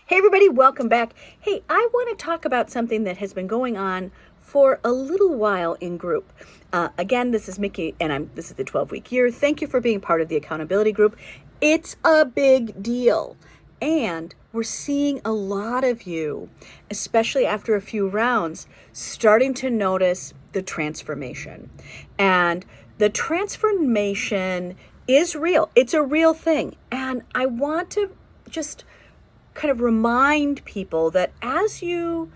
Hey everybody, welcome back. Hey, I want to talk about something that has been going on for a little while in group. Again, this is Mickey, and this is the 12-week year. Thank you for being part of the accountability group. It's a big deal, and we're seeing a lot of you, especially after a few rounds, starting to notice the transformation. And the transformation is real. It's a real thing, and I want to just kind of remind people that as you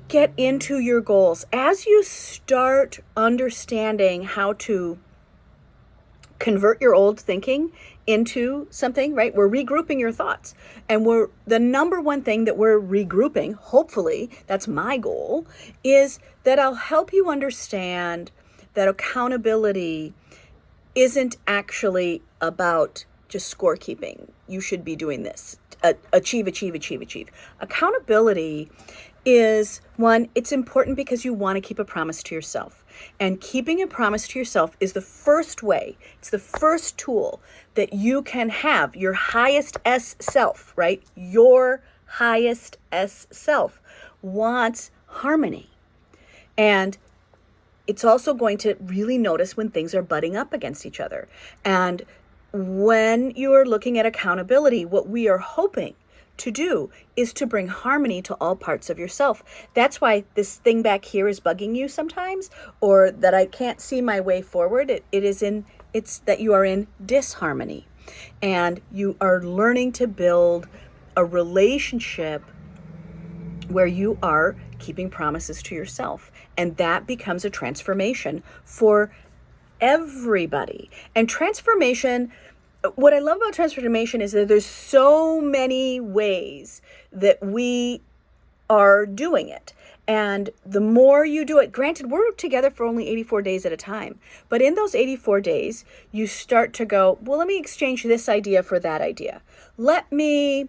get into your goals, as you start understanding how to convert your old thinking into something, right? We're regrouping your thoughts. And the number one thing that we're regrouping, hopefully, that's my goal, is that I'll help you understand that accountability isn't actually about just scorekeeping. You should be doing this. Achieve. Accountability is one, it's important because you want to keep a promise to yourself. And keeping a promise to yourself is the first way, it's the first tool that you can have your highest S self, right? Your highest S self wants harmony. And it's also going to really notice when things are butting up against each other. And when you're looking at accountability, what we are hoping to do is to bring harmony to all parts of yourself. That's why this thing back here is bugging you sometimes, or that I can't see my way forward. It's that you are in disharmony, and you are learning to build a relationship where you are keeping promises to yourself. And that becomes a transformation for everybody. And transformation, what I love about transformation is that there's so many ways that we are doing it. And the more you do it, granted, we're together for only 84 days at a time. But in those 84 days, you start to go, well, let me exchange this idea for that idea. Let me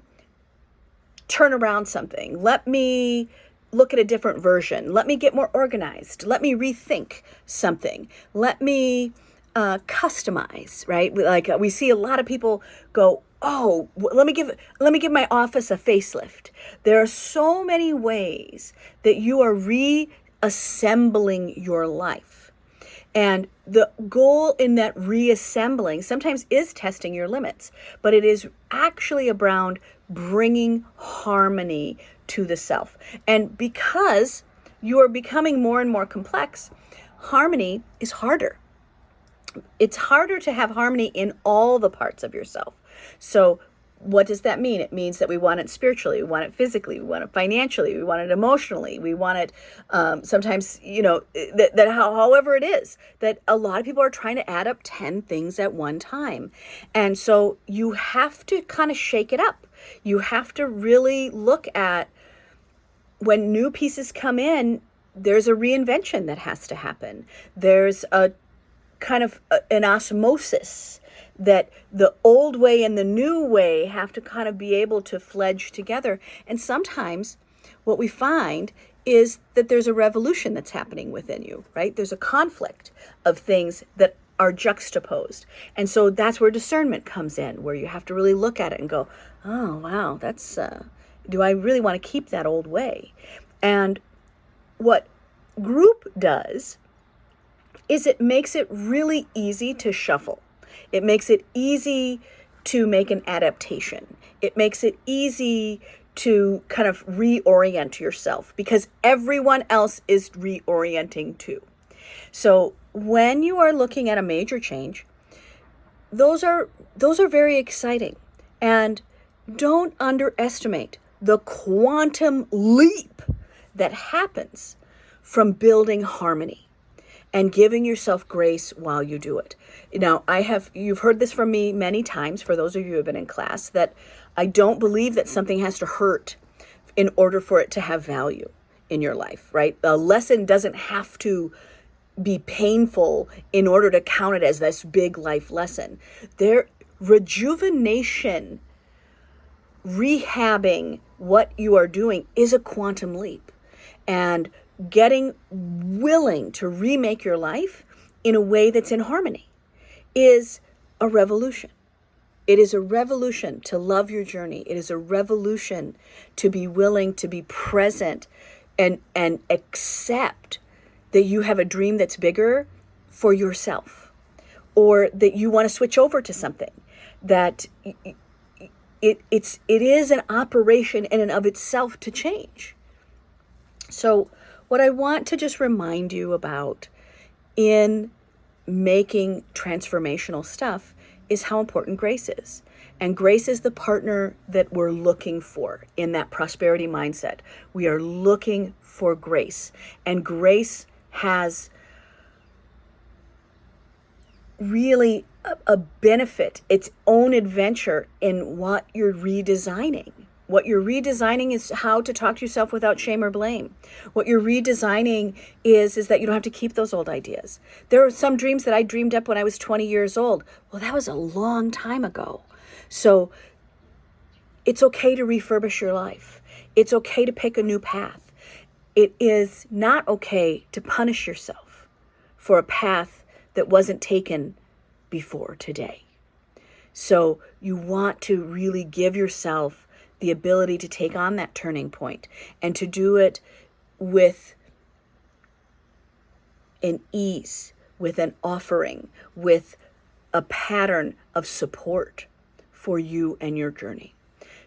turn around something. Let me look at a different version. Let me get more organized. Let me rethink something. Let me customize, right? Like we see a lot of people go, oh, let me give my office a facelift. There are so many ways that you are reassembling your life. And the goal in that reassembling sometimes is testing your limits, but it is actually around bringing harmony to the self. And because you are becoming more and more complex, harmony is harder. It's harder to have harmony in all the parts of yourself. So what does that mean? It means that we want it spiritually, we want it physically, we want it financially, we want it emotionally, we want it sometimes, however it is, that a lot of people are trying to add up 10 things at one time. And so you have to kind of shake it up. You have to really look at when new pieces come in, there's a reinvention that has to happen. There's a kind of an osmosis that the old way and the new way have to kind of be able to fledge together. And sometimes what we find is that there's a revolution that's happening within you, right? There's a conflict of things that are juxtaposed. And so that's where discernment comes in, where you have to really look at it and go, oh, wow, that's, do I really want to keep that old way? And what group does is it makes it really easy to shuffle. It makes it easy to make an adaptation. It makes it easy to kind of reorient yourself because everyone else is reorienting too. So when you are looking at a major change, those are very exciting. And don't underestimate the quantum leap that happens from building harmony and giving yourself grace while you do it. Now, you've heard this from me many times, for those of you who have been in class, that I don't believe that something has to hurt in order for it to have value in your life, right? A lesson doesn't have to be painful in order to count it as this big life lesson. Rejuvenation, rehabbing what you are doing is a quantum leap. And getting willing to remake your life in a way that's in harmony is a revolution. It is a revolution to love your journey. It is a revolution to be willing to be present and accept that you have a dream that's bigger for yourself, or that you want to switch over to something that it is an operation in and of itself to change. So what I want to just remind you about in making transformational stuff is how important grace is. And grace is the partner that we're looking for in that prosperity mindset. We are looking for grace. And grace has really a benefit, its own adventure in what you're redesigning. What you're redesigning is how to talk to yourself without shame or blame. What you're redesigning is that you don't have to keep those old ideas. There are some dreams that I dreamed up when I was 20 years old. Well, that was a long time ago. So it's okay to refurbish your life. It's okay to pick a new path. It is not okay to punish yourself for a path that wasn't taken before today. So you want to really give yourself the ability to take on that turning point and to do it with an ease, with an offering, with a pattern of support for you and your journey.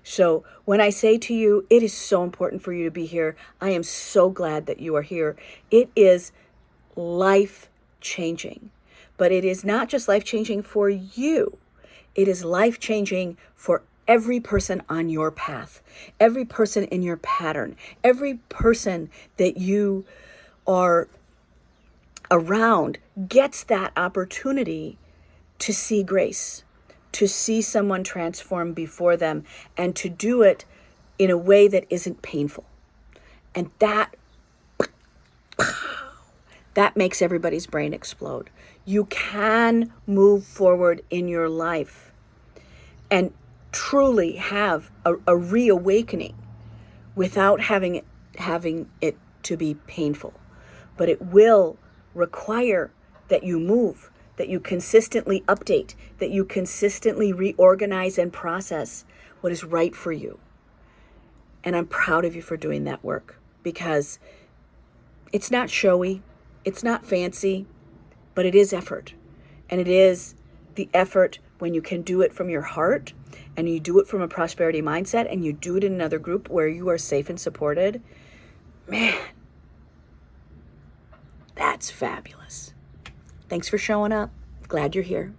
So when I say to you, it is so important for you to be here, I am so glad that you are here. It is life-changing, but it is not just life-changing for you. It is life-changing for every person on your path, every person in your pattern, every person that you are around gets that opportunity to see grace, to see someone transform before them, and to do it in a way that isn't painful. And that makes everybody's brain explode. You can move forward in your life and truly have a reawakening without having it to be painful. But it will require that you move, that you consistently update, that you consistently reorganize and process what is right for you. And I'm proud of you for doing that work, because it's not showy, it's not fancy, but it is effort. And it is the effort when you can do it from your heart, and you do it from a prosperity mindset, and you do it in another group where you are safe and supported. Man, that's fabulous. Thanks for showing up. Glad you're here.